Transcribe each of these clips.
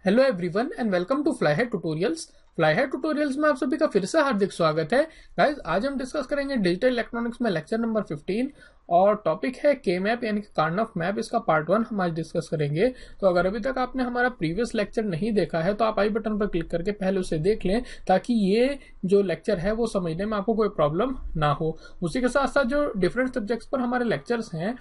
Hello everyone and welcome to fly head tutorials. Fly head tutorials में आप सभी का फिर से हार्दिक स्वागत है। गाइस, आज हम डिस्कस करेंगे डिजिटल इलेक्ट्रॉनिक्स में लेक्चर नंबर 15 और टॉपिक है के मैप यानी कि कार्नफ मैप। इसका पार्ट 1 हम आज डिस्कस करेंगे। तो अगर अभी तक आपने हमारा प्रीवियस लेक्चर नहीं देखा है तो आप आई बटन पर क्लिक करके पहले उसे देख लें, ताकि ये जो लेक्चर है वो समझने में आपको कोई प्रॉब्लम ना हो। उसी के साथ साथ जो डिफरेंट सब्जेक्ट्स पर हमारे लेक्चर्स हैं,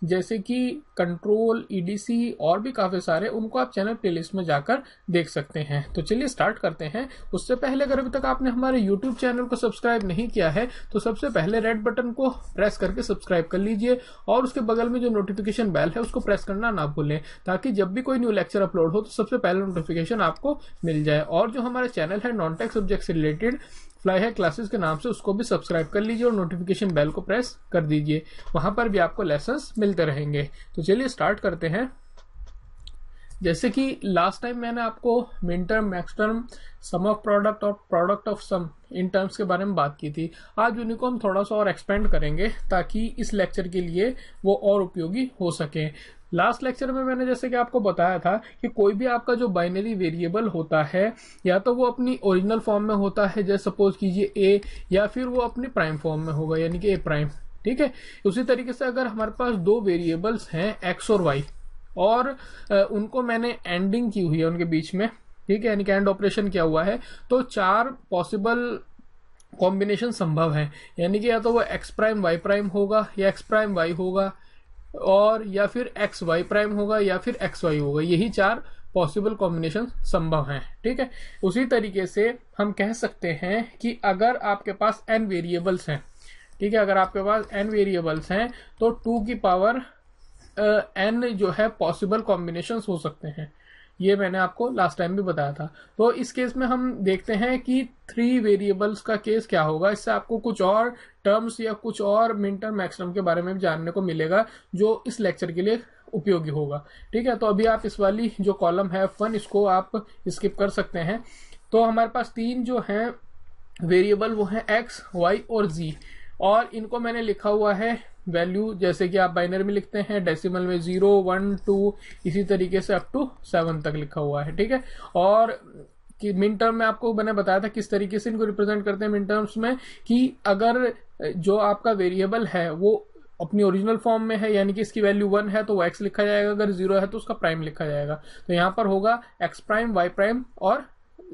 जैसे कि कंट्रोल, ईडीसी और भी काफी सारे, उनको आप चैनल प्लेलिस्ट में जाकर देख सकते हैं। तो चलिए स्टार्ट करते हैं। उससे पहले अगर अभी तक आपने हमारे यूट्यूब चैनल को सब्सक्राइब नहीं किया है तो सबसे पहले रेड बटन को प्रेस करके सब्सक्राइब कर लीजिए और उसके बगल में जो नोटिफिकेशन बेल है उसको प्रेस करना ना भूलें, ताकि जब भी कोई न्यू लेक्चर अपलोड हो तो सबसे पहले नोटिफिकेशन आपको मिल जाए। और जो हमारा चैनल है नॉन टेक सब्जेक्ट से रिलेटेड फ्लाई हेड क्लासेस के नाम से, उसको भी सब्सक्राइब कर लीजिए और नोटिफिकेशन बेल को प्रेस कर दीजिए। वहां पर भी आपको लेसन्स मिलते रहेंगे। तो चलिए स्टार्ट करते हैं। जैसे कि लास्ट टाइम मैंने आपको min term, max term, sum of product और product of sum in terms के बारे में बात की थी। आज उन्हीं को हम थोड़ा सा और एक्सपेंड करेंगे ताकि इस लेक्चर के लिए वो और उपयोगी हो सके। लास्ट लेक्चर में मैंने जैसे कि आपको बताया था कि कोई भी आपका जो बाइनरी वेरिएबल होता है, या तो वो अपनी ओरिजिनल फॉर्म में होता है, जैसे सपोज कीजिए ए, या फिर वो अपनी प्राइम फॉर्म में होगा यानी कि ए प्राइम। ठीक है, उसी तरीके से अगर हमारे पास दो वेरिएबल्स हैं एक्स और वाई, और उनको मैंने एंडिंग की हुई है उनके बीच में, ठीक है, यानी कि एंड ऑपरेशन किया हुआ है, तो 4 पॉसिबल कॉम्बिनेशन संभव है। यानी कि या तो वो एक्स प्राइम वाई प्राइम होगा, या एक्स प्राइम वाई होगा, और या फिर एक्स वाई प्राइम होगा, या फिर एक्स वाई होगा। यही 4 पॉसिबल कॉम्बिनेशन संभव हैं। ठीक है, उसी तरीके से हम कह सकते हैं कि अगर आपके पास n वेरिएबल्स हैं, ठीक है, अगर आपके पास n वेरिएबल्स हैं तो 2 की पावर n जो है पॉसिबल कॉम्बिनेशंस हो सकते हैं। ये मैंने आपको लास्ट टाइम भी बताया था। तो इस केस में हम देखते हैं कि 3 वेरिएबल्स का केस क्या होगा। इससे आपको कुछ और टर्म्स या कुछ और मिन टर्म, मैक्स टर्म के बारे में भी जानने को मिलेगा, जो इस लेक्चर के लिए उपयोगी होगा। ठीक है, तो अभी आप इस वाली जो कॉलम है F1, इसको आप स्किप कर सकते हैं। तो हमारे पास 3 जो हैं वेरिएबल, वो है x, y और z, और इनको मैंने लिखा हुआ है वैल्यू, जैसे कि आप बाइनरी में लिखते हैं, डेसिमल में 0, 1, 2, इसी तरीके से अप टू 7 तक लिखा हुआ है। ठीक है, और कि मिन टर्म में आपको मैंने बताया था किस तरीके से इनको रिप्रेजेंट करते हैं मिन टर्म्स में, कि अगर जो आपका वेरिएबल है वो अपनी ओरिजिनल फॉर्म में है, यानी कि इसकी वैल्यू 1 है तो वो x लिखा जाएगा, अगर 0 है तो उसका प्राइम लिखा जाएगा। तो यहाँ पर होगा x प्राइम, y प्राइम और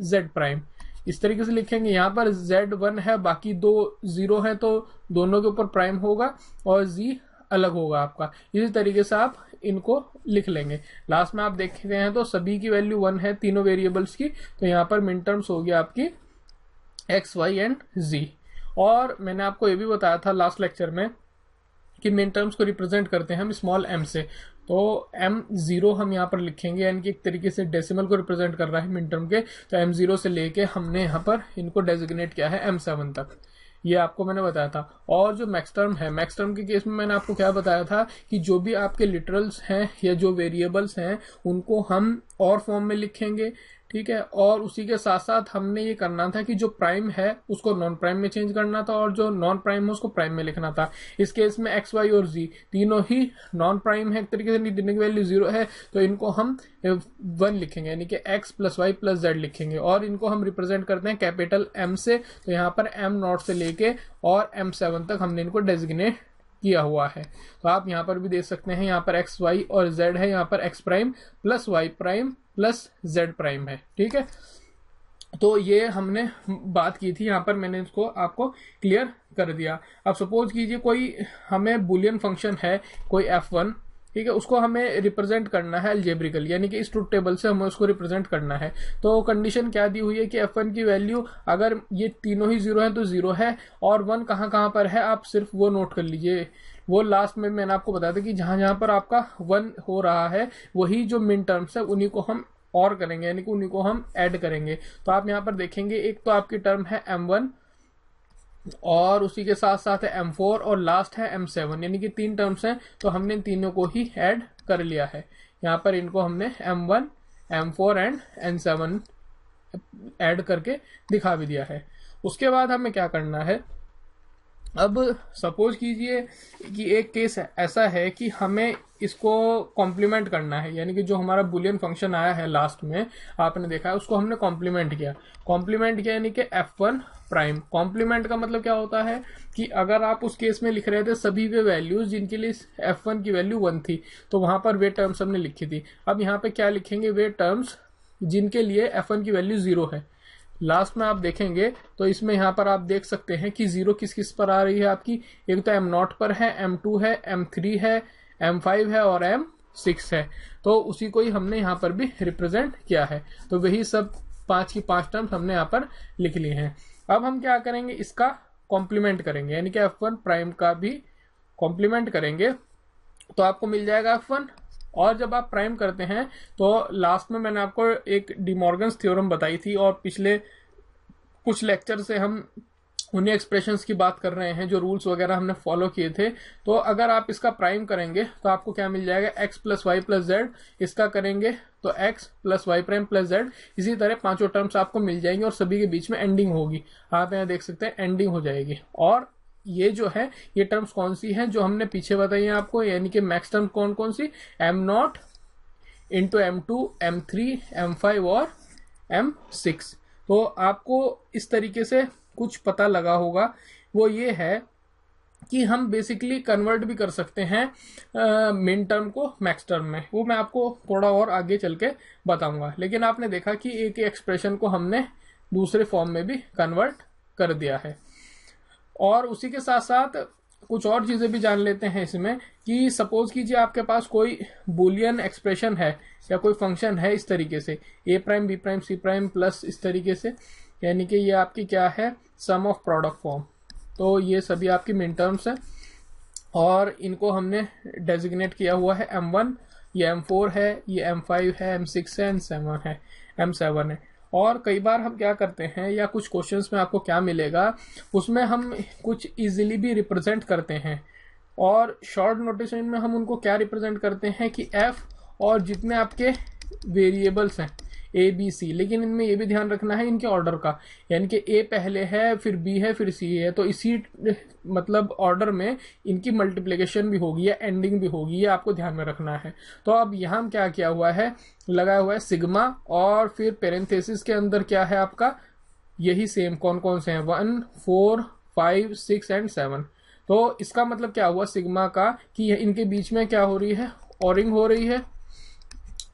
z प्राइम, इस तरीके से लिखेंगे। यहाँ पर Z1 है, बाकी 2 0 है, तो दोनों के ऊपर प्राइम होगा और Z अलग होगा आपका। इसी तरीके से आप इनको लिख लेंगे। लास्ट में आप देखते हैं तो सभी की वैल्यू 1 है तीनों वेरिएबल्स की। तो यहाँ पर मिन टर्म्स हो गया आपकी X, Y एंड Z। और मैंने आपको ये भी बताया था लास्ट लेक्चर में कि मिन टर्म्स को रिप्रेजेंट करते हैं हम स्मॉल m से। तो m0 हम यहाँ पर लिखेंगे, यानी कि एक तरीके से डेसिमल को रिप्रेजेंट कर रहा है मिन टर्म के। तो m0 से लेके हमने यहाँ पर इनको डेजिग्नेट किया है m7 तक। ये आपको मैंने बताया था। और जो मैक्स टर्म है, मैक्स टर्म के केस में मैंने आपको क्या बताया था कि जो भी आपके लिटरल्स हैं या जो वेरिएबल्स हैं उनको हम और फॉर्म में लिखेंगे। ठीक है, और उसी के साथ साथ हमने ये करना था कि जो प्राइम है उसको नॉन प्राइम में चेंज करना था, और जो नॉन प्राइम है उसको प्राइम में लिखना था। इस केस में एक्स, वाई और जी तीनों ही नॉन प्राइम है, एक तरीके से तीनों की वैल्यू 0 है, तो इनको हम 1 लिखेंगे, यानी कि x plus Y plus Z लिखेंगे। और इनको हम रिप्रेजेंट करते हैं कैपिटल M से। तो यहाँ पर M0 से लेके और M7 तक हमने इनको डेजिग्नेट किया हुआ है। तो आप यहाँ पर भी देख सकते हैं, यहाँ पर x, y और z है, यहाँ पर x prime plus y prime plus z prime है। ठीक है, तो ये हमने बात की थी, यहाँ पर मैंने इसको आपको क्लियर कर दिया। अब सपोज कीजिए कोई हमें बुलियन फंक्शन है, कोई f1, ठीक है, उसको हमें रिप्रेजेंट करना है अलजेब्रिकल, यानी कि इस ट्रुथ टेबल से हमें उसको रिप्रेजेंट करना है। तो कंडीशन क्या दी हुई है कि f1 की वैल्यू, अगर ये तीनों ही 0 है तो 0 है, और 1 कहाँ कहाँ पर है आप सिर्फ वो नोट कर लीजिए। वो लास्ट में मैंने आपको बताया था कि जहां जहां पर आपका 1 हो रहा है वही जो मिन टर्म्स है उन्हीं को हम और करेंगे, यानी कि उन्हीं को हम ऐड करेंगे। तो आप यहाँ पर देखेंगे, एक तो आपकी टर्म है m1, और उसी के साथ साथ है m4, और लास्ट है m7, यानी कि 3 टर्म्स हैं। तो हमने इन तीनों को ही ऐड कर लिया है। यहाँ पर इनको हमने m1, m4 and n7 add करके दिखा भी दिया है। उसके बाद हमें क्या करना है अब सपोज कीजिए कि एक केस ऐसा है कि हमें इसको कॉम्प्लीमेंट करना है, यानी कि जो हमारा बुलियन फंक्शन आया है लास्ट में आपने देखा है, उसको हमने कॉम्प्लीमेंट किया यानी कि f1 प्राइम। कॉम्प्लीमेंट का मतलब क्या होता है कि अगर आप उस केस में लिख रहे थे सभी वे वैल्यूज जिनके लिए f1 की वैल्यू 1 थी, तो वहां पर वे टर्म्स हमने लिखी थी। अब यहाँ पे क्या लिखेंगे, वे टर्म्स जिनके लिए f1 की वैल्यू 0 है। लास्ट में आप देखेंगे तो इसमें यहाँ पर आप देख सकते हैं कि 0 किस किस पर आ रही है आपकी, एक तो m0 पर है, m2 है, m3 है, m5 है और m6 है। तो उसी को ही हमने यहाँ पर भी रिप्रेजेंट किया है। तो वही सब 5 की 5 टर्म्स हमने यहाँ पर लिख लिए हैं। अब हम क्या करेंगे, इसका कॉम्प्लीमेंट करेंगे, यानी कि f1 प्राइम का भी कॉम्प्लीमेंट करेंगे तो आपको मिल जाएगा f1। और जब आप प्राइम करते हैं तो लास्ट में मैंने आपको एक डिमॉर्गन्स थ्योरम बताई थी, और पिछले कुछ लेक्चर से हम उन्हीं एक्सप्रेशंस की बात कर रहे हैं जो रूल्स वगैरह हमने फॉलो किए थे। तो अगर आप इसका प्राइम करेंगे तो आपको क्या मिल जाएगा, x plus Y plus Z. इसका करेंगे तो x plus Y prime plus Z. इसी तरह पांचों टर्म्स आपको मिल जाएंगे और सभी के बीच में एंडिंग होगी। आप यहाँ देख सकते हैं एंडिंग हो जाएगी। और ये जो है ये टर्म्स कौन सी हैं जो हमने पीछे बताई है आपको, यानी कि मैक्स टर्म कौन कौन सी, m0 into m2, m3, m5 और m6। तो आपको इस तरीके से कुछ पता लगा होगा। वो ये है कि हम बेसिकली कन्वर्ट भी कर सकते हैं मिन टर्म को मैक्स टर्म में। वो मैं आपको थोड़ा और आगे चल के बताऊंगा। लेकिन आपने देखा कि एक एक्सप्रेशन को हमने दूसरे फॉर्म में भी कन्वर्ट कर दिया है। और उसी के साथ साथ कुछ और चीजें भी जान लेते हैं इसमें कि सपोज कीजिए आपके पास कोई बुलियन एक्सप्रेशन है या कोई फंक्शन है इस तरीके से a prime b prime c prime plus इस तरीके से, यानी कि ये आपकी क्या है, सम ऑफ प्रोडक्ट फॉर्म। तो ये सभी आपकी मिन टर्म्स हैं और इनको हमने डेजिग्नेट किया हुआ है m1, ये m4 है, ये m5 है, m6 है, m7 है। और कई बार हम क्या करते हैं, या कुछ क्वेश्चंस में आपको क्या मिलेगा, उसमें हम कुछ इजीली भी रिप्रेजेंट करते हैं। और शॉर्ट नोटेशन में हम उनको क्या रिप्रेजेंट करते हैं कि f और जितने आपके वेरिएबल्स हैं a b c, लेकिन इनमें ये भी ध्यान रखना है इनके ऑर्डर का, यानी कि a पहले है, फिर b है, फिर c है। तो इसी मतलब ऑर्डर में इनकी मल्टीप्लिकेशन भी होगी या एंडिंग भी होगी, ये आपको ध्यान में रखना है। तो अब यहाँ क्या किया हुआ है, लगाया हुआ है सिग्मा, और फिर पेरेंथेसिस के अंदर क्या है आपका, यही सेम कौन कौन से हैं, 1, 4, 5, 6 एंड 7। तो इसका मतलब क्या हुआ सिग्मा का कि इनके बीच में क्या हो रही है, ऑरिंग हो रही है।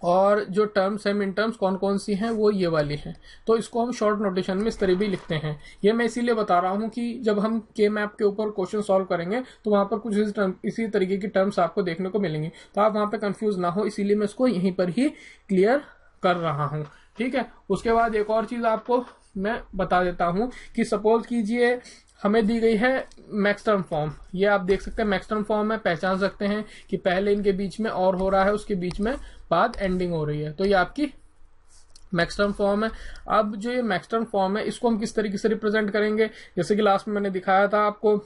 और जो टर्म्स है मिन टर्म्स कौन कौन सी हैं, वो ये वाली हैं। तो इसको हम शॉर्ट नोटेशन में इस तरह भी लिखते हैं। ये मैं इसीलिए बता रहा हूँ कि जब हम के मैप के ऊपर क्वेश्चन सॉल्व करेंगे तो वहां पर कुछ इसी तरीके की टर्म्स आपको देखने को मिलेंगी, तो आप वहां पे कंफ्यूज ना हो, इसीलिए मैं इसको यहीं पर ही क्लियर कर रहा हूँ। ठीक है। उसके बाद एक और चीज आपको मैं बता देता हूँ कि सपोज कीजिए हमें दी गई है मैक्स टर्म फॉर्म। ये आप देख सकते हैं मैक्स टर्म फॉर्म है, पहचान सकते हैं कि पहले इनके बीच में और हो रहा है, उसके बीच में बाद एंडिंग हो रही है। तो ये आपकी मैक्स टर्म फॉर्म है। अब जो ये मैक्स टर्म फॉर्म है इसको हम किस तरीके से रिप्रेजेंट करेंगे, जैसे कि लास्ट में मैंने दिखाया था आपको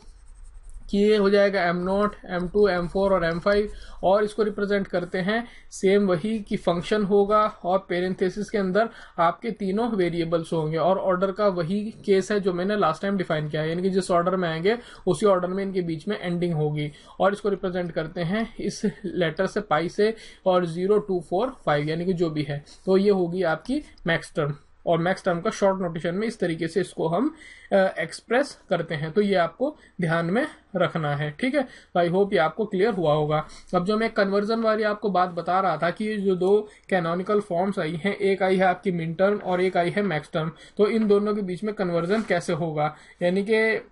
कि ये हो जाएगा m0, m2, m4 और m5, और इसको रिप्रेजेंट करते हैं सेम वही कि फंक्शन होगा और पेरेंथेसिस के अंदर आपके तीनों वेरिएबल्स होंगे, और ऑर्डर का वही केस है जो मैंने लास्ट टाइम डिफाइन किया है, यानी कि जिस ऑर्डर में आएंगे उसी ऑर्डर में इनके बीच में एंडिंग होगी। और इसको रिप्रेजेंट करते हैं इस लेटर से पाई से, और 0, 2, 4, 5 यानी कि जो भी है। तो ये होगी आपकी मैक्स टर्म, और मैक्स टर्म का शॉर्ट नोटेशन में इस तरीके से इसको हम एक्सप्रेस करते हैं। तो ये आपको ध्यान में रखना है। ठीक है। तो आई होप ये आपको क्लियर हुआ होगा। अब जो मैं कन्वर्जन वाली आपको बात बता रहा था कि जो दो कैनोनिकल फॉर्म्स आई हैं, एक आई है आपकी मिन टर्म और एक आई है मैक्स टर्म, तो इन दोनों के बीच में कन्वर्जन कैसे होगा, यानी कि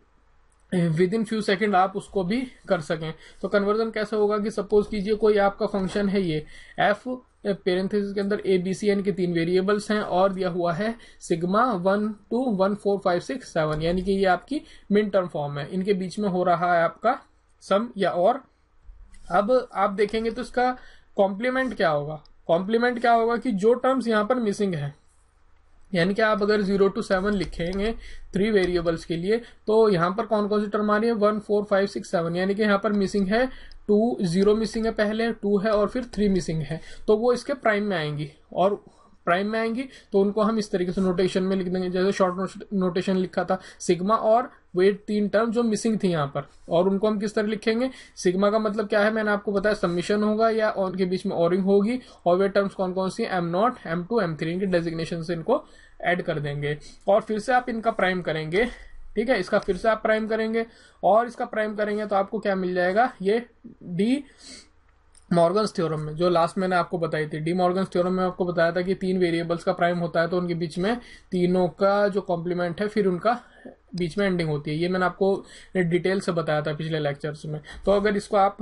विद इन फ्यू सेकेंड आप उसको भी कर सकें। तो कन्वर्जन कैसे होगा कि सपोज कीजिए कोई आपका फंक्शन है ये f, पेरेंथेसिस के अंदर a b c यानी कि 3 वेरिएबल्स हैं, और दिया हुआ है सिग्मा 1, 2, 1, 4, 5, 6, 7, यानी कि ये आपकी मिन टर्म फॉर्म है। इनके बीच में हो रहा है आपका सम या और। अब आप देखेंगे तो इसका कॉम्प्लीमेंट क्या होगा। कॉम्प्लीमेंट क्या होगा कि जो टर्म्स यहाँ पर मिसिंग है, यानी कि आप अगर 0 to 7 लिखेंगे 3 वेरिएबल्स के लिए, तो यहाँ पर कौन कौन सी टर्म आ रही है, 1, 4, 5, 6, 7, यानी कि यहाँ पर मिसिंग है 2, 0 मिसिंग है, पहले 2 है और फिर 3 मिसिंग है। तो वो इसके प्राइम में आएंगी, और प्राइम में आएंगी तो उनको हम इस तरीके से नोटेशन में लिख देंगे, जैसे शॉर्ट नोटेशन लिखा था सिग्मा और वे 3 टर्म जो मिसिंग थी यहाँ पर, और उनको हम किस तरह लिखेंगे। सिग्मा का मतलब क्या है, मैंने आपको बताया समीशन होगा या उनके बीच में ओरिंग होगी, और वे टर्म्स कौन कौन सी, M0, M2, M3, इनके डेजिग्नेशन से इनको ऐड कर देंगे। और फिर से आप इनका प्राइम करेंगे, ठीक है, इसका फिर से आप प्राइम करेंगे, और इसका प्राइम करेंगे तो आपको क्या मिल जाएगा, ये डी मॉर्गन्स थ्योरम में जो लास्ट मैंने आपको बताई थी, डी मॉर्गन्स थ्योरम में आपको बताया था कि 3 वेरिएबल्स का प्राइम होता है तो उनके बीच में तीनों का जो कॉम्प्लीमेंट है फिर उनका बीच में एंडिंग होती है। ये मैंने आपको डिटेल से बताया था पिछले लेक्चर्स में। तो अगर इसको आप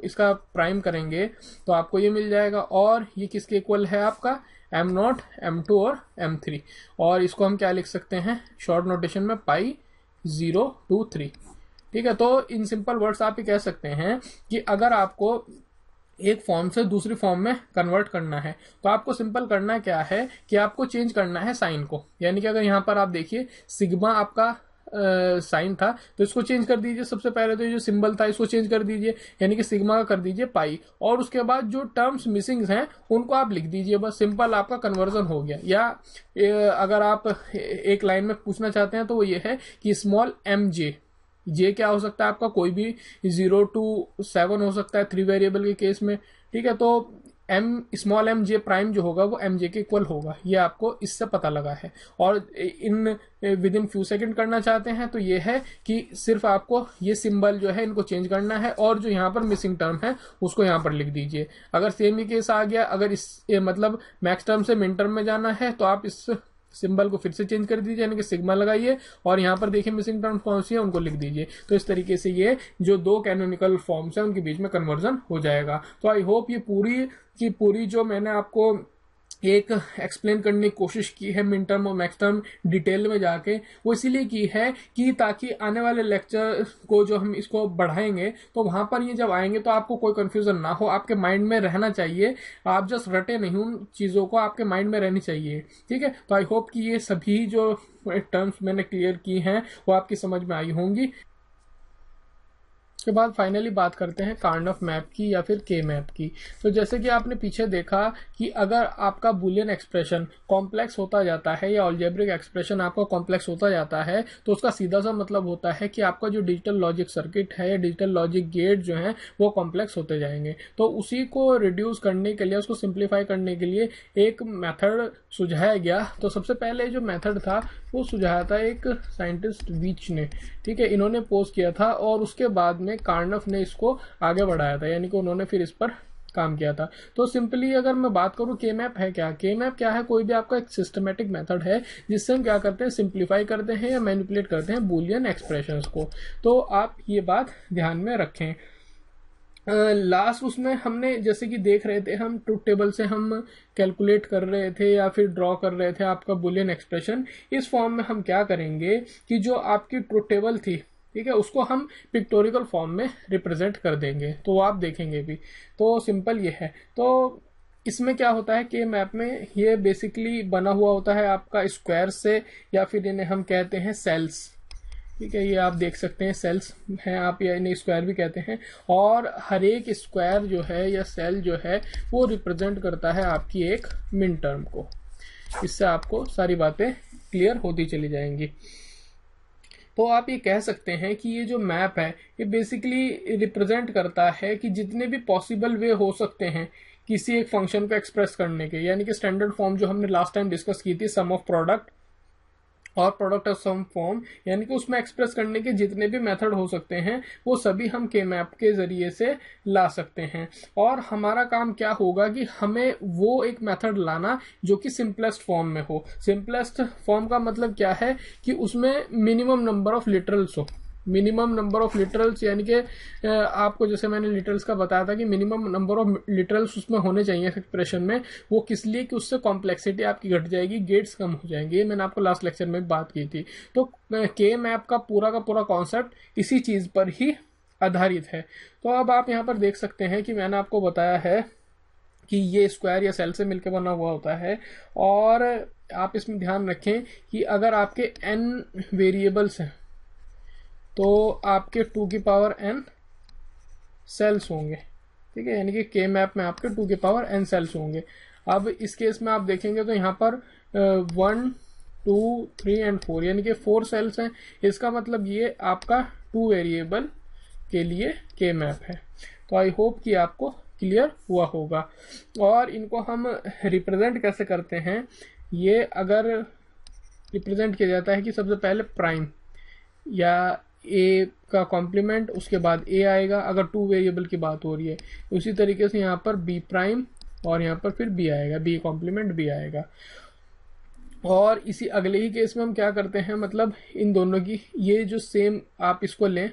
इसका प्राइम करेंगे तो आपको ये मिल जाएगा, और ये किसके इक्वल है आपका, M0, M2 और M3, और इसको हम क्या लिख सकते हैं शॉर्ट नोटेशन में, पाई 0 2 3। ठीक है, तो इन सिंपल वर्ड्स आप ये कह सकते हैं कि अगर आपको एक फॉर्म से दूसरी फॉर्म में कन्वर्ट करना है तो आपको सिंपल करना क्या है कि आपको चेंज करना है साइन को। यानी कि अगर यहाँ पर आप देखिए सिग्मा आपका साइन था तो इसको चेंज कर दीजिए। सबसे पहले तो ये जो सिंबल था इसको चेंज कर दीजिए, यानी कि सिग्मा का कर दीजिए पाई, और उसके बाद जो टर्म्स मिसिंग हैं उनको आप लिख दीजिए। बस सिंपल आपका कन्वर्जन हो गया। या अगर आप एक लाइन में पूछना चाहते हैं तो वो ये है कि स्मॉल MJ, जे क्या हो सकता है आपका, कोई भी 0 to 7 हो सकता है 3 वेरिएबल के केस में। ठीक है, तो स्मॉल MJ प्राइम जो होगा वो MJ के इक्वल होगा, ये आपको इससे पता लगा है। और in with in few second करना चाहते हैं तो ये है कि सिर्फ आपको ये सिंबल जो है इनको चेंज करना है, और जो यहाँ पर मिसिंग टर्म है उसको यहाँ पर लिख दीजिए। अगर सेम ही केस आ गया, अगर इस मतलब मैक्स टर्म से मिन टर्म में जाना है तो आप इस सिंबल को फिर से चेंज कर दीजिए, यानी कि सिग्मा लगाइए, और यहाँ पर देखिए मिसिंग टर्म्स कौन सी है उनको लिख दीजिए। तो इस तरीके से ये जो 2 कैनोनिकल फॉर्म्स हैं उनके बीच में कन्वर्जन हो जाएगा। तो आई होप ये पूरी की पूरी जो मैंने आपको एक एक्सप्लेन करने की कोशिश की है मिन टर्म और मैक्स टर्म डिटेल में जाके, वो इसीलिए की है कि ताकि आने वाले लेक्चर को जो हम इसको बढ़ाएंगे तो वहां पर ये जब आएंगे तो आपको कोई कंफ्यूजन ना हो, आपके माइंड में रहना चाहिए। आप जस्ट रटे नहीं, उन चीज़ों को आपके माइंड में रहनी चाहिए। ठीक है, तो आई होप कि ये सभी जो टर्म्स मैंने क्लियर की हैं वो आपकी समझ में आई होंगी। उसके बाद फाइनली बात करते हैं कार्नफ मैप की या फिर के मैप की। तो जैसे कि आपने पीछे देखा कि अगर आपका बुलियन एक्सप्रेशन कॉम्प्लेक्स होता जाता है या अलजेब्रिक एक्सप्रेशन आपका कॉम्प्लेक्स होता जाता है तो उसका सीधा सा मतलब होता है कि आपका जो डिजिटल लॉजिक सर्किट है या डिजिटल लॉजिक गेट जो है वो कॉम्प्लेक्स होते जाएंगे। तो उसी को रिड्यूस करने के लिए, उसको सिंप्लीफाई करने के लिए एक मेथड सुझाया गया। तो सबसे पहले जो मेथड था वो सुझाया था एक साइंटिस्ट वीच ने। ठीक है, इन्होंने पोस्ट किया था और उसके बाद में कार्नफ ने इसको आगे बढ़ाया था, यानी कि उन्होंने फिर इस पर काम किया था। तो सिंपली अगर मैं बात करूं के मैप है क्या, के मैप क्या है, कोई भी आपका एक सिस्टमेटिक मेथड है जिससे हम क्या करते हैं, सिंप्लीफाई करते हैं या मैनिपुलेट करते हैं बुलियन एक्सप्रेशंस को। तो आप ये बात ध्यान में रखें। लास्ट उसमें हमने जैसे कि देख रहे थे, हम ट्रुथ टेबल से हम कैलकुलेट कर रहे थे या फिर ड्रॉ कर रहे थे आपका बुलियन एक्सप्रेशन। इस फॉर्म में हम क्या करेंगे कि जो आपकी ट्रुथ टेबल थी, ठीक है, उसको हम पिक्टोरिकल फॉर्म में रिप्रेजेंट कर देंगे। तो वो आप देखेंगे भी। तो सिंपल ये है। तो इसमें क्या होता है कि मैप में ये बेसिकली बना हुआ होता है आपका स्क्वायर से, या फिर इन्हें हम कहते हैं सेल्स। ठीक है, ये आप देख सकते हैं सेल्स हैं, आप या इन्हें स्क्वायर भी कहते हैं। और हर एक स्क्वायर जो है या सेल जो है वो रिप्रेजेंट करता है आपकी एक मिन टर्म को। इससे आपको सारी बातें क्लियर होती चली जाएंगी। तो आप ये कह सकते हैं कि ये जो मैप है ये बेसिकली रिप्रेजेंट करता है कि जितने भी पॉसिबल वे हो सकते हैं किसी एक फंक्शन को एक्सप्रेस करने के, यानी कि स्टैंडर्ड फॉर्म जो हमने लास्ट टाइम डिस्कस की थी, सम ऑफ प्रोडक्ट और प्रोडक्ट ऑफ सम फॉर्म, यानी कि उसमें एक्सप्रेस करने के जितने भी मेथड हो सकते हैं वो सभी हम के मैप के जरिए से ला सकते हैं। और हमारा काम क्या होगा कि हमें वो एक मेथड लाना जो कि सिंपलेस्ट फॉर्म में हो। सिंपलेस्ट फॉर्म का मतलब क्या है कि उसमें मिनिमम नंबर ऑफ लिटरल्स हो। मिनिमम नंबर ऑफ लिटरल्स यानी कि आपको जैसे मैंने लिटरल्स का बताया था कि मिनिमम नंबर ऑफ लिटरल्स उसमें होने चाहिए एक्सप्रेशन में। वो किस लिए कि उससे कॉम्प्लेक्सिटी आपकी घट जाएगी, गेट्स कम हो जाएंगे। ये मैंने आपको लास्ट लेक्चर में बात की थी। तो के मैप का पूरा कॉन्सेप्ट इसी चीज पर ही आधारित है। तो अब आप यहाँ पर देख सकते हैं कि मैंने आपको बताया है कि ये स्क्वायर या सेल से मिलकर बना हुआ होता है। और आप इसमें ध्यान रखें कि अगर आपके n वेरिएबल्स हैं तो आपके 2 की पावर n सेल्स होंगे। ठीक है, यानी कि के मैप में आपके 2 की पावर n सेल्स होंगे। अब इस केस में आप देखेंगे तो यहाँ पर 1 2, 3 एंड 4, यानी कि 4 सेल्स हैं। इसका मतलब ये आपका 2 वेरिएबल के लिए के मैप है। तो आई होप कि आपको क्लियर हुआ होगा। और इनको हम रिप्रेजेंट कैसे करते हैं, ये अगर रिप्रेजेंट किया जाता है कि सबसे पहले प्राइम या ए का कॉम्प्लीमेंट, उसके बाद ए आएगा अगर 2 वेरिएबल की बात हो रही है। उसी तरीके से यहाँ पर बी प्राइम और यहाँ पर फिर बी आएगा, बी कॉम्प्लीमेंट बी आएगा। और इसी अगले ही केस में हम क्या करते हैं, मतलब इन दोनों की ये जो सेम आप इसको लें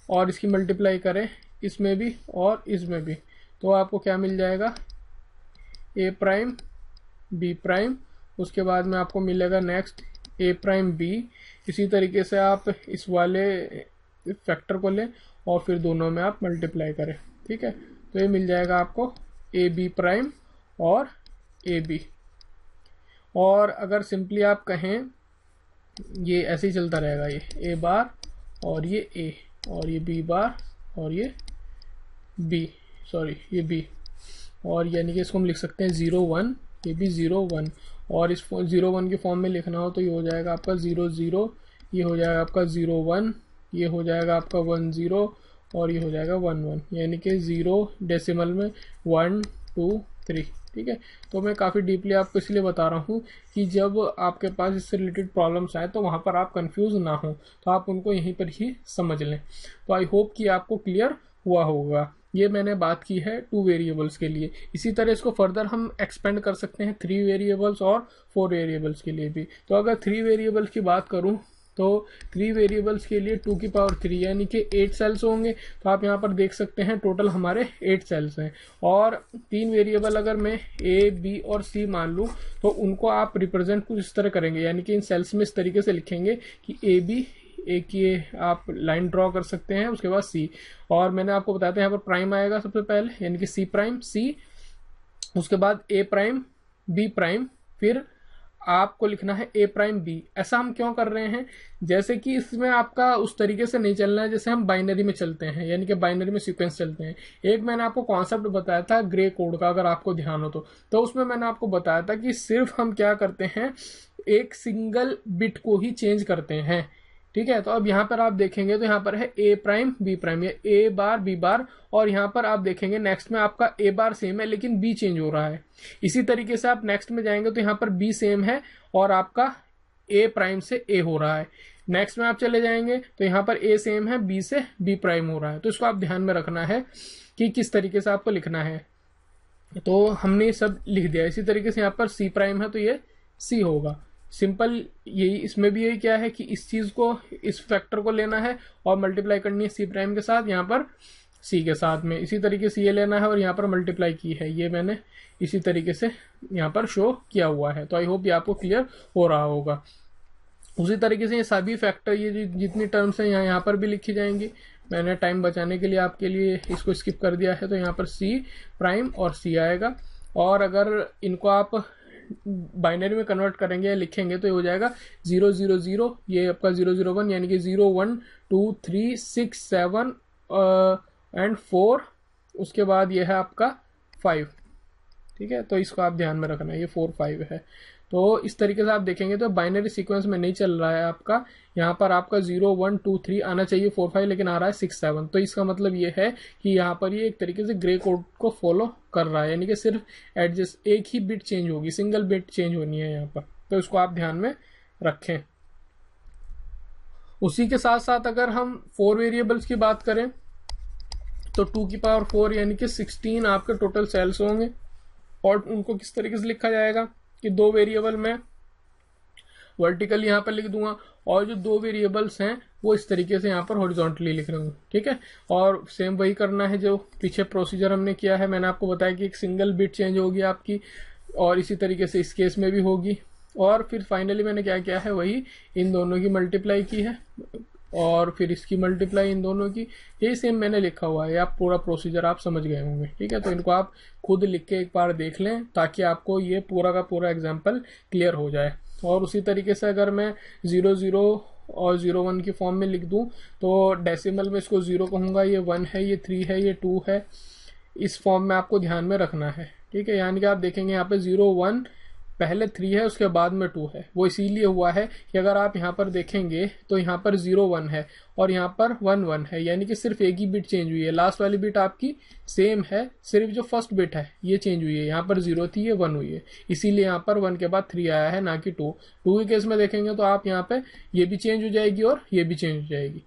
और इसकी मल्टीप्लाई करें इसमें भी और इसमें भी, तो आपको क्या मिल जाएगा, ए प्राइम बी प्राइम, उसके बाद में आपको मिलेगा नेक्स्ट ए प्राइम बी। इसी तरीके से आप इस वाले फैक्टर को लें और फिर दोनों में आप मल्टीप्लाई करें, ठीक है। तो ये मिल जाएगा आपको ए बी प्राइम और ए बी। और अगर सिंपली आप कहें ये ऐसे ही चलता रहेगा, ये ए बार और ये ए और ये बी बार और ये बी, सॉरी ये बी, और यानी कि इसको हम लिख सकते हैं 0 1, ये भी 0 1। और इस 0 1 के फॉर्म में लिखना हो तो ये हो जाएगा आपका 0 0, ये हो जाएगा आपका 0 1, ये हो जाएगा आपका 1 0 और ये हो जाएगा 1 1, यानी कि 0 डेसिमल में 1 2 3, ठीक है। तो मैं काफ़ी डीपली आपको इसलिए बता रहा हूँ कि जब आपके पास इससे रिलेटेड प्रॉब्लम्स आए तो वहाँ पर आप कंफ्यूज ना हो, तो आप उनको यहीं पर ही समझ लें। तो आई होप कि आपको क्लियर हुआ होगा। ये मैंने बात की है 2 वेरिएबल्स के लिए। इसी तरह इसको फर्दर हम एक्सपेंड कर सकते हैं 3 वेरिएबल्स और 4 वेरिएबल्स के लिए भी। तो अगर 3 वेरिएबल्स की बात करूं तो 3 वेरिएबल्स के लिए 2 की पावर 3 यानी कि 8 सेल्स होंगे। तो आप यहाँ पर देख सकते हैं टोटल हमारे 8 सेल्स हैं। और 3 वेरिएबल अगर मैं ए बी और सी मान लूँ तो उनको आप रिप्रेजेंट कुछ इस तरह करेंगे, यानी कि इन सेल्स में इस तरीके से लिखेंगे कि ए बी, एक ये आप लाइन ड्रॉ कर सकते हैं, उसके बाद सी। और मैंने आपको बताया था यहाँ पर प्राइम आएगा सबसे पहले, यानी कि सी प्राइम सी, उसके बाद ए प्राइम बी प्राइम, फिर आपको लिखना है ए प्राइम बी। ऐसा हम क्यों कर रहे हैं, जैसे कि इसमें आपका उस तरीके से नहीं चलना है जैसे हम बाइनरी में चलते हैं, यानी कि बाइनरी में सीक्वेंस चलते हैं। एक मैंने आपको कॉन्सेप्ट बताया था ग्रे कोड का, अगर आपको ध्यान हो तो उसमें मैंने आपको बताया था कि सिर्फ हम क्या करते हैं, एक सिंगल बिट को ही चेंज करते हैं, ठीक है। तो अब यहाँ पर आप देखेंगे तो यहाँ पर है ए प्राइम बी प्राइम, ये ए बार बी बार, और यहाँ पर आप देखेंगे नेक्स्ट में आपका ए बार सेम है लेकिन बी चेंज हो रहा है। इसी तरीके से आप नेक्स्ट में जाएंगे तो यहाँ पर बी सेम है और आपका ए प्राइम से ए हो रहा है। नेक्स्ट में आप चले जाएंगे तो यहाँ पर ए सेम है, बी से बी प्राइम हो रहा है। तो इसको आप ध्यान में रखना है कि किस तरीके से आपको लिखना है। तो हमने सब लिख दिया। इसी तरीके से यहाँ पर सी प्राइम है तो ये सी होगा, सिंपल यही। इसमें भी यही क्या है कि इस चीज को, इस फैक्टर को लेना है और मल्टीप्लाई करनी है सी प्राइम के साथ, यहाँ पर सी के साथ में। इसी तरीके से ये लेना है और यहाँ पर मल्टीप्लाई की है, ये मैंने इसी तरीके से यहाँ पर शो किया हुआ है। तो आई होप ये आपको क्लियर हो रहा होगा। उसी तरीके से ये सभी फैक्टर, ये जितनी टर्म्स हैं यहाँ पर भी लिखी जाएंगी। मैंने टाइम बचाने के लिए आपके लिए इसको स्किप कर दिया है। तो यहाँ पर सी प्राइम और सी आएगा। और अगर इनको आप बाइनरी में कन्वर्ट करेंगे या लिखेंगे तो ये हो जाएगा 0 0 0, ये आपका 0 0 1, यानी कि 0 1 2 3 6 7 एंड 4, उसके बाद ये है आपका 5, ठीक है। तो इसको आप ध्यान में रखना है, ये 4 5 है। तो इस तरीके से आप देखेंगे तो बाइनरी सीक्वेंस में नहीं चल रहा है आपका, यहाँ पर आपका 0 1 2 3 आना चाहिए 4 5, लेकिन आ रहा है 6 7। तो इसका मतलब ये है कि यहाँ पर ये एक तरीके से ग्रे कोड को फॉलो कर रहा है, यानी कि सिर्फ एडजस्ट एक ही बिट चेंज होगी, सिंगल बिट चेंज होनी है यहाँ पर। तो इसको आप ध्यान में रखें। उसी के साथ साथ अगर हम 4 वेरिएबल्स की बात करें तो 2 की पावर 4 यानी कि 16 आपके टोटल सेल्स होंगे। और उनको किस तरीके से लिखा जाएगा कि 2 वेरिएबल में वर्टिकल यहाँ पर लिख दूंगा और जो 2 वेरिएबल्स हैं वो इस तरीके से यहाँ पर हॉरिजॉन्टली लिख रहा हूँ, ठीक है। और सेम वही करना है जो पीछे प्रोसीजर हमने किया है। मैंने आपको बताया कि एक सिंगल बिट चेंज होगी आपकी, और इसी तरीके से इस केस में भी होगी। और फिर फाइनली मैंने क्या किया है, वही इन दोनों की मल्टीप्लाई की है और फिर इसकी मल्टीप्लाई इन दोनों की, यही सेम मैंने लिखा हुआ है। आप पूरा प्रोसीजर आप समझ गए होंगे, ठीक है। तो इनको आप खुद लिख के एक बार देख लें ताकि आपको ये पूरा का पूरा एग्जाम्पल क्लियर हो जाए। और उसी तरीके से अगर मैं 0 0 और 0 1 की फॉर्म में लिख दूं तो डेसिमल में इसको 0 कहूंगा, ये 1 है, ये 3 है, ये 2 है। इस फॉर्म में आपको ध्यान में रखना है, ठीक है। यानी कि आप देखेंगे यहाँ पे 0 1 पहले 3 है उसके बाद में 2 है। वो इसीलिए हुआ है कि अगर आप यहाँ पर देखेंगे तो यहाँ पर 0 1 है और यहाँ पर 1 1 है, यानी कि सिर्फ एक ही बिट चेंज हुई है। लास्ट वाली बिट आपकी सेम है, सिर्फ जो फर्स्ट बिट है ये चेंज हुई है। यहाँ पर 0 थी, ये 1 हुई है, इसीलिए यहाँ पर 1 के बाद 3 आया है, ना कि 2। 2 के केस में देखेंगे तो आप यहाँ पे ये भी चेंज हो जाएगी और ये भी चेंज हो जाएगी।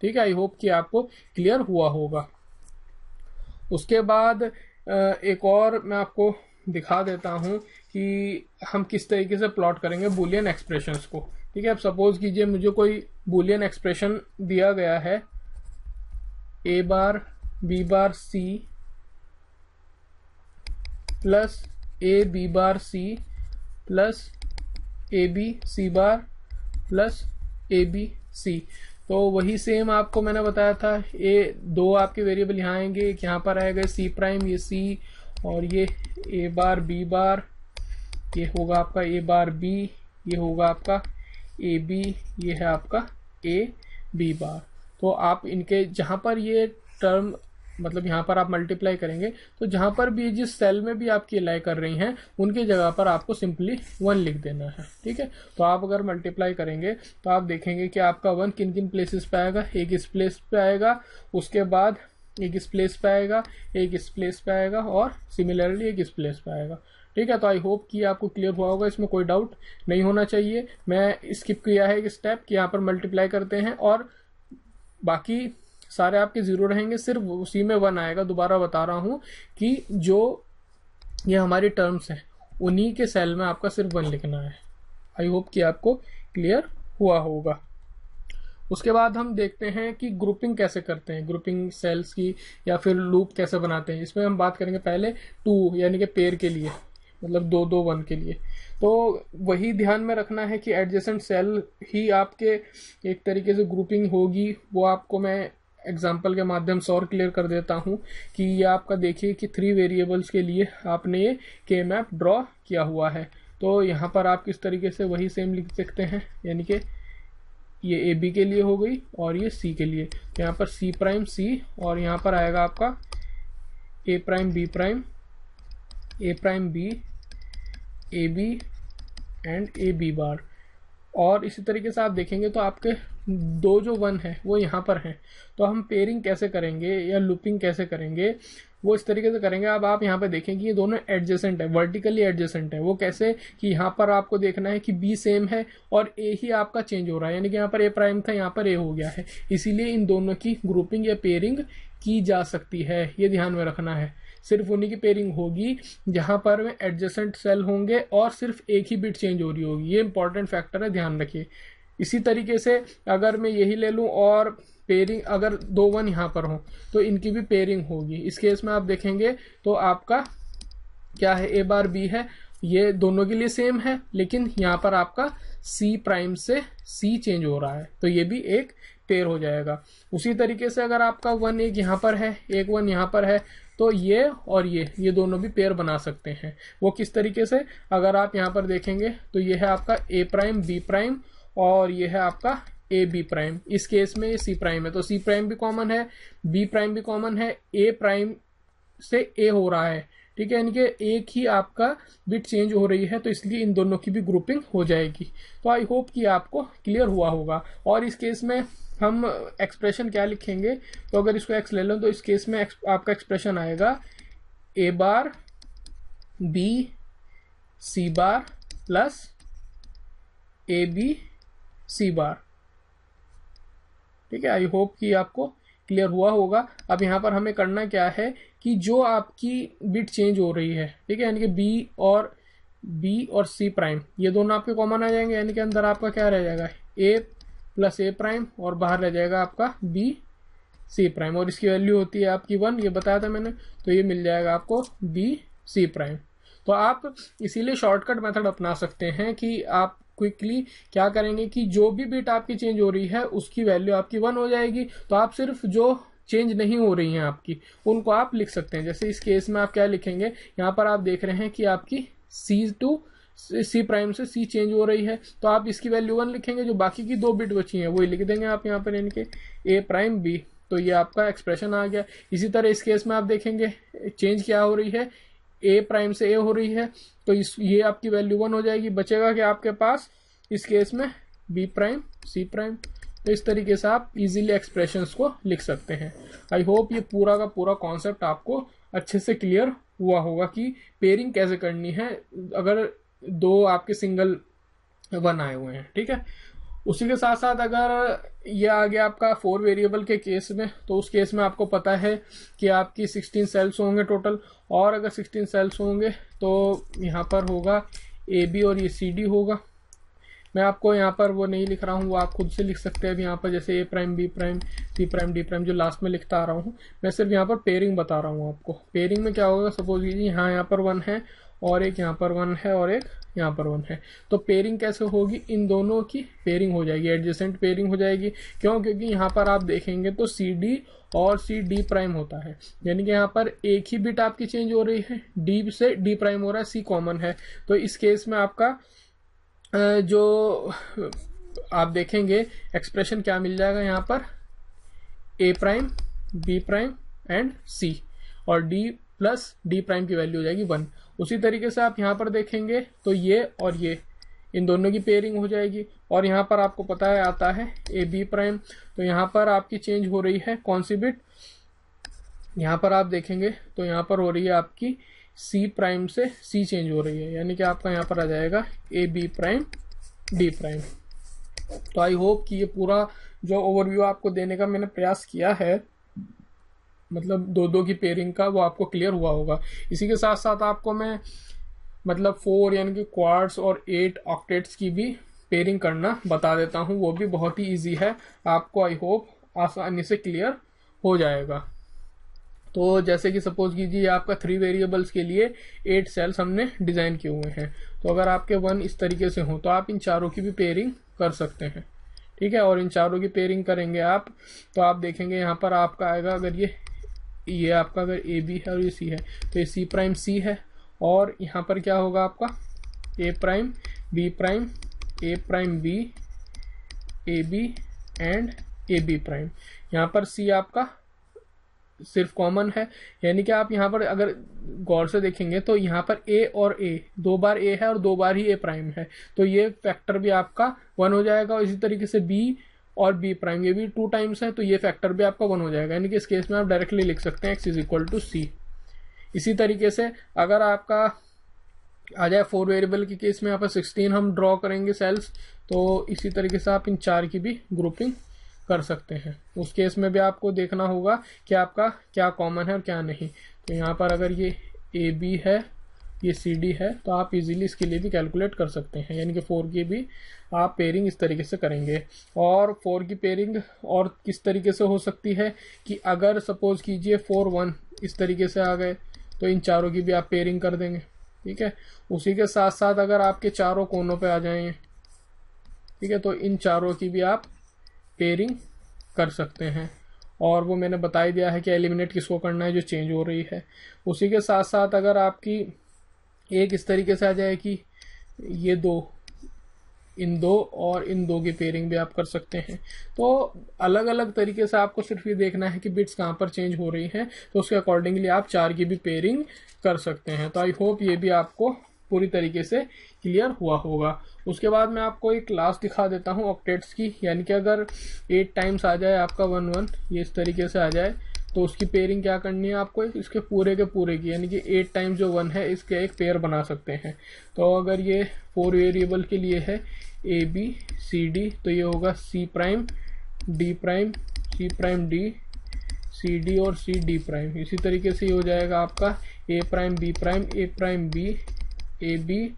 ठीक है, आई होप कि आपको क्लियर हुआ होगा। उसके बाद एक और मैं आपको दिखा देता हूं कि हम किस तरीके से प्लॉट करेंगे बूलियन एक्सप्रेशंस को। ठीक है, अब सपोज कीजिए मुझे कोई बूलियन एक्सप्रेशन दिया गया है a bar b bar c plus a b bar c plus a b c bar plus a b c। तो वही सेम आपको मैंने बताया था, ये दो आपके वेरिएबल यहाँ आएंगे, एक यहाँ पर आएगा c प्राइम, ये c, और ये a बार b बार, ये होगा आपका a बार b, ये होगा आपका a b, ये है आपका a b बार। तो आप इनके जहाँ पर ये टर्म मतलब यहाँ पर आप मल्टीप्लाई करेंगे तो जहाँ पर भी जिस सेल में भी आपकी अलाई कर रही हैं उनकी जगह पर आपको सिंपली 1 लिख देना है। ठीक है, तो आप अगर मल्टीप्लाई करेंगे तो आप देखेंगे कि आपका 1 किन किन प्लेसेस पे आएगा। एक इस प्लेस पे आएगा, उसके बाद एक इस प्लेस पे आएगा, एक इस प्लेस पे आएगा और सिमिलरली एक इस प्लेस पे आएगा। ठीक है, तो आई होप कि आपको क्लियर हुआ होगा, इसमें कोई डाउट नहीं होना चाहिए। मैं स्किप किया है एक स्टेप कि यहाँ पर मल्टीप्लाई करते हैं और बाकी सारे आपके 0 रहेंगे, सिर्फ उसी में 1 आएगा। दोबारा बता रहा हूँ कि जो ये हमारी टर्म्स हैं उन्हीं के सेल में आपका सिर्फ 1 लिखना है। आई होप कि आपको क्लियर हुआ होगा। उसके बाद हम देखते हैं कि ग्रुपिंग कैसे करते हैं, ग्रुपिंग सेल्स की या फिर लूप कैसे बनाते हैं। इसमें हम बात करेंगे पहले 2 यानी कि पेयर के लिए, मतलब 2 2 1 के लिए। तो वही ध्यान में रखना है कि एडजेसेंट सेल ही आपके एक तरीके से ग्रुपिंग होगी। वो आपको मैं एग्जाम्पल के माध्यम से और क्लियर कर देता हूं कि ये आपका देखिए कि 3 वेरिएबल्स के लिए आपने ये के मैप ड्रॉ किया हुआ है। तो यहाँ पर आप किस तरीके से वही सेम लिख सकते हैं, यानी कि ये ए बी के लिए हो गई और ये सी के लिए। तो यहाँ पर सी प्राइम सी और यहाँ पर आएगा आपका A prime B A B and A B bar. और इसी तरीके से आप देखेंगे तो आपके 2 जो 1 है वो यहाँ पर हैं। तो हम पेयरिंग कैसे करेंगे या लूपिंग कैसे करेंगे वो इस तरीके से करेंगे। अब आप यहाँ पे देखें कि ये दोनों एडजेसेंट है, वर्टिकली एडजेसेंट है। वो कैसे कि यहाँ पर आपको देखना है कि बी सेम है और ए ही आपका चेंज हो रहा है, यानी कि यहाँ पर ए प्राइम था, यहाँ पर ए हो गया है। इसीलिए इन दोनों की ग्रुपिंग या पेयरिंग की जा सकती है, ये ध्यान में रखना है। सिर्फ उन्हीं की पेयरिंग होगी जहां पर में एडजेसेंट सेल होंगे और सिर्फ एक ही बिट चेंज हो रही होगी। ये इंपॉर्टेंट फैक्टर है, ध्यान रखिए। इसी तरीके से अगर मैं यही ले लूं और पेयरिंग अगर 2 1 यहाँ पर हो तो इनकी भी पेयरिंग होगी। इस केस में आप देखेंगे तो आपका क्या है, ए बार बी है, ये दोनों के लिए सेम है, लेकिन यहाँ पर आपका सी प्राइम से सी चेंज हो रहा है, तो ये भी एक पेयर हो जाएगा। उसी तरीके से अगर आपका 1 एक यहाँ पर है, एक 1 यहाँ पर है, तो ये और ये दोनों भी पेयर बना सकते हैं। वो किस तरीके से, अगर आप यहाँ पर देखेंगे तो ये है आपका ए प्राइम बी प्राइम और ये है आपका ए बी प्राइम। इस केस में ये सी प्राइम है, तो सी प्राइम भी कॉमन है, बी प्राइम भी कॉमन है, ए प्राइम से ए हो रहा है। ठीक है, यानी कि एक ही आपका बिट चेंज हो रही है, तो इसलिए इन दोनों की भी ग्रुपिंग हो जाएगी। तो आई होप कि आपको क्लियर हुआ होगा। और इस केस में हम एक्सप्रेशन क्या लिखेंगे, तो अगर इसको एक्स ले लो तो इस केस में आपका एक्सप्रेशन आएगा A bar B C bar plus A B C bar. ठीक है, आई होप कि आपको क्लियर हुआ होगा। अब यहाँ पर हमें करना क्या है कि जो आपकी बिट चेंज हो रही है, ठीक है, यानी कि बी और सी प्राइम ये दोनों आपके कॉमन आ जाएंगे, यानी कि अंदर आपका क्या रह जाएगा, ए प्लस ए प्राइम और बाहर रह जाएगा आपका बी सी प्राइम, और इसकी वैल्यू होती है आपकी 1, ये बताया था मैंने। तो ये मिल जाएगा आपको बी सी प्राइम। तो आप इसीलिए शॉर्टकट मेथड अपना सकते हैं कि आप क्विकली क्या करेंगे कि जो भी बिट आपकी चेंज हो रही है उसकी वैल्यू आपकी 1 हो जाएगी। तो आप सिर्फ जो चेंज नहीं हो रही हैं आपकी उनको आप लिख सकते हैं। जैसे इस केस में आप क्या लिखेंगे, यहाँ पर आप देख रहे हैं कि आपकी सी प्राइम से सी चेंज हो रही है, तो आप इसकी वैल्यू 1 लिखेंगे। जो बाकी की 2 बिट बची हैं वही लिख देंगे आप यहाँ पर, यानी कि ए प्राइम बी। तो ये आपका एक्सप्रेशन आ गया। इसी तरह इस केस में आप देखेंगे चेंज क्या हो रही है, ए प्राइम से ए हो रही है तो ये आपकी वैल्यू 1 हो जाएगी। बचेगा कि आपके पास इस केस में बी प्राइम सी प्राइम। तो इस तरीके से आप इजीली एक्सप्रेशंस को लिख सकते हैं। आई होप ये पूरा का पूरा कॉन्सेप्ट आपको अच्छे से क्लियर हुआ होगा कि पेयरिंग कैसे करनी है अगर दो आपके सिंगल 1 आए हुए हैं। ठीक है, उसी के साथ साथ अगर ये आ गया आपका 4 वेरिएबल के केस में, तो उस केस में आपको पता है कि आपकी 16 सेल्स होंगे टोटल, और अगर 16 सेल्स होंगे तो यहाँ पर होगा ए बी और ये सी डी होगा। मैं आपको यहाँ पर वो नहीं लिख रहा हूँ, वो आप खुद से लिख सकते हैं। अभी यहाँ पर जैसे A prime B prime C prime D prime जो लास्ट में लिखता आ रहा हूँ, मैं सिर्फ यहाँ पर पेयरिंग बता रहा हूँ आपको। पेयरिंग में क्या होगा, सपोज कीजिए यहाँ पर 1 है और एक यहाँ पर 1 है और एक यहाँ पर 1 है, तो पेयरिंग कैसे होगी, इन दोनों की पेयरिंग हो जाएगी, एडजेसेंट पेयरिंग हो जाएगी। क्यों? क्योंकि यहाँ पर आप देखेंगे तो सी डी और सी डी प्राइम होता है, यानी कि यहाँ पर एक ही बिट आपकी चेंज हो रही है, डी से डी प्राइम हो रहा है, सी कॉमन है। तो इस केस में आपका जो आप देखेंगे एक्सप्रेशन क्या मिल जाएगा, यहाँ पर ए प्राइम बी प्राइम एंड सी, और डी प्लस डी प्राइम की वैल्यू हो जाएगी 1। उसी तरीके से आप यहाँ पर देखेंगे तो ये और ये इन दोनों की पेयरिंग हो जाएगी। और यहाँ पर आपको पता है आता है ए बी प्राइम, तो यहाँ पर आपकी चेंज हो रही है कौन सी बिट, यहाँ पर आप देखेंगे तो यहाँ पर हो रही है आपकी सी प्राइम से सी चेंज हो रही है, यानी कि आपका यहाँ पर आ जाएगा A B prime D prime. तो आई होप कि ये पूरा जो ओवरव्यू आपको देने का मैंने प्रयास किया है, मतलब दो की पेयरिंग का, वो आपको क्लियर हुआ होगा। इसी के साथ साथ आपको मैं मतलब 4 यानी कि क्वार्ट्स और 8 ऑक्टेट्स की भी पेयरिंग करना बता देता हूँ, वो भी बहुत ही इजी है, आपको आई होप आसानी से क्लियर हो जाएगा। तो जैसे कि सपोज कीजिए आपका 3 वेरिएबल्स के लिए 8 सेल्स हमने डिजाइन किए हुए हैं, तो अगर आपके 1 इस तरीके से हो तो आप इन चारों की भी पेयरिंग कर सकते हैं। ठीक है, और इन चारों की पेयरिंग करेंगे आप तो आप देखेंगे यहाँ पर आपका आएगा, अगर ये आपका अगर ए बी है और ये सी है तो ये सी प्राइम सी है, और यहाँ पर क्या होगा आपका A prime B B A B and A B prime. यहाँ पर सी आपका सिर्फ कॉमन है, यानी कि आप यहाँ पर अगर गौर से देखेंगे तो यहाँ पर ए और ए 2 बार ए है और 2 बार ही ए प्राइम है, तो ये फैक्टर भी आपका 1 हो जाएगा। और इसी तरीके से बी और बी प्राइम ये भी 2 टाइम्स है, तो ये फैक्टर भी आपका 1 हो जाएगा, यानी कि इस केस में आप डायरेक्टली लिख सकते हैं x इज इक्वल टू सी। इसी तरीके से अगर आपका आ जाए 4 वेरिएबल के केस में, यहाँ पर 16 हम ड्रॉ करेंगे सेल्स, तो इसी तरीके से आप इन 4 की भी ग्रुपिंग कर सकते हैं। उस केस में भी आपको देखना होगा कि आपका क्या कॉमन है और क्या नहीं। तो यहाँ पर अगर ये ए बी है, ये सी डी है, तो आप इजीली इसके लिए भी कैलकुलेट कर सकते हैं, यानी कि 4 की भी आप पेयरिंग इस तरीके से करेंगे। और 4 की पेयरिंग और किस तरीके से हो सकती है कि अगर सपोज कीजिए 4 1 इस तरीके से आ गए तो इन चारों की भी आप पेयरिंग कर देंगे। ठीक है, उसी के साथ साथ अगर आपके चारों कोनों पे आ जाएंगे, ठीक है, तो इन चारों की भी आप पेयरिंग कर सकते हैं। और वो मैंने बता ही दिया है कि एलिमिनेट किसको करना है, जो चेंज हो रही है। उसी के साथ साथ अगर आपकी एक इस तरीके से आ जाए कि ये 2 इन 2 और इन 2 की पेयरिंग भी आप कर सकते हैं। तो अलग अलग तरीके से आपको सिर्फ ये देखना है कि बिट्स कहाँ पर चेंज हो रही हैं, तो उसके अकॉर्डिंगली आप 4 की भी पेयरिंग कर सकते हैं। तो आई होप ये भी आपको पूरी तरीके से क्लियर हुआ होगा। उसके बाद मैं आपको एक क्लास दिखा देता हूँ ऑक्टेट्स की, यानी कि अगर 8 टाइम्स आ जाए आपका 1 1 ये इस तरीके से आ जाए तो उसकी पेयरिंग क्या करनी है आपको, इसके पूरे के पूरे की, यानी कि 8 टाइम्स जो 1 है इसके एक पेयर बना सकते हैं। तो अगर ये 4 वेरिएबल के लिए है ए बी सी डी, तो ये होगा C prime D prime C prime D C D और सी डी प्राइम। इसी तरीके से ये हो जाएगा आपका A prime B B A B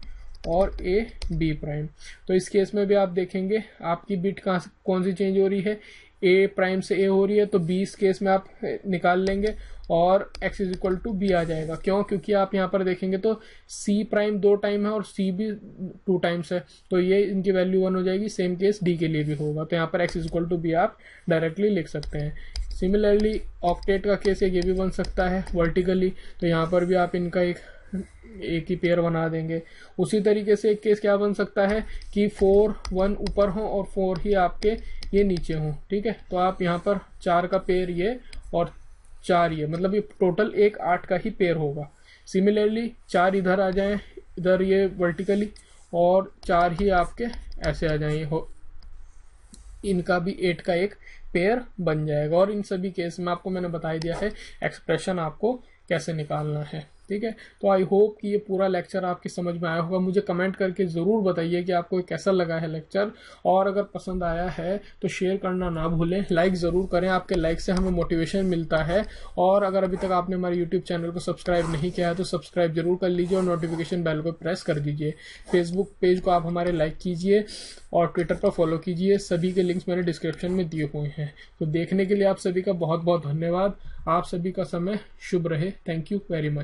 और ए बी प्राइम। तो इस केस में भी आप देखेंगे आपकी बिट कौन सी चेंज हो रही है, ए प्राइम से ए हो रही है, तो बी इस केस में आप निकाल लेंगे और x is equal to B आ जाएगा। क्यों? क्योंकि आप यहाँ पर देखेंगे तो c प्राइम 2 टाइम है और c भी 2 टाइम्स है, तो ये इनकी वैल्यू 1 हो जाएगी। सेम केस d के लिए भी होगा, तो यहाँ पर x is equal to B आप डायरेक्टली लिख सकते हैं। सिमिलरली ऑक्टेट का केस ये भी बन सकता है वर्टिकली, तो यहाँ पर भी आप इनका एक ही पेयर बना देंगे। उसी तरीके से एक केस क्या बन सकता है कि 4 1 ऊपर हो और 4 ही आपके ये नीचे हो। ठीक है, तो आप यहाँ पर 4 का पेयर ये और 4 ये, मतलब ये टोटल एक 8 का ही पेयर होगा। सिमिलरली 4 इधर आ जाएं, इधर ये वर्टिकली, और 4 ही आपके ऐसे आ जाएं, इनका भी 8 का एक पेयर बन जाएगा। और इन सभी केस में आपको मैंने बता दिया है एक्सप्रेशन आपको कैसे निकालना है। ठीक है, तो आई होप कि ये पूरा लेक्चर आपकी समझ में आया होगा। मुझे कमेंट करके ज़रूर बताइए कि आपको कैसा लगा है लेक्चर, और अगर पसंद आया है तो शेयर करना ना भूलें, लाइक ज़रूर करें, आपके लाइक से हमें मोटिवेशन मिलता है। और अगर अभी तक आपने हमारे यूट्यूब चैनल को सब्सक्राइब नहीं किया है तो सब्सक्राइब जरूर कर लीजिए और नोटिफिकेशन बेल को प्रेस कर दीजिए। फेसबुक पेज को आप हमारे लाइक कीजिए और ट्विटर पर फॉलो कीजिए, सभी के लिंक्स मैंने डिस्क्रिप्शन में दिए हुए हैं। तो देखने के लिए आप सभी का बहुत बहुत धन्यवाद। आप सभी का समय शुभ रहे। Thank you very much.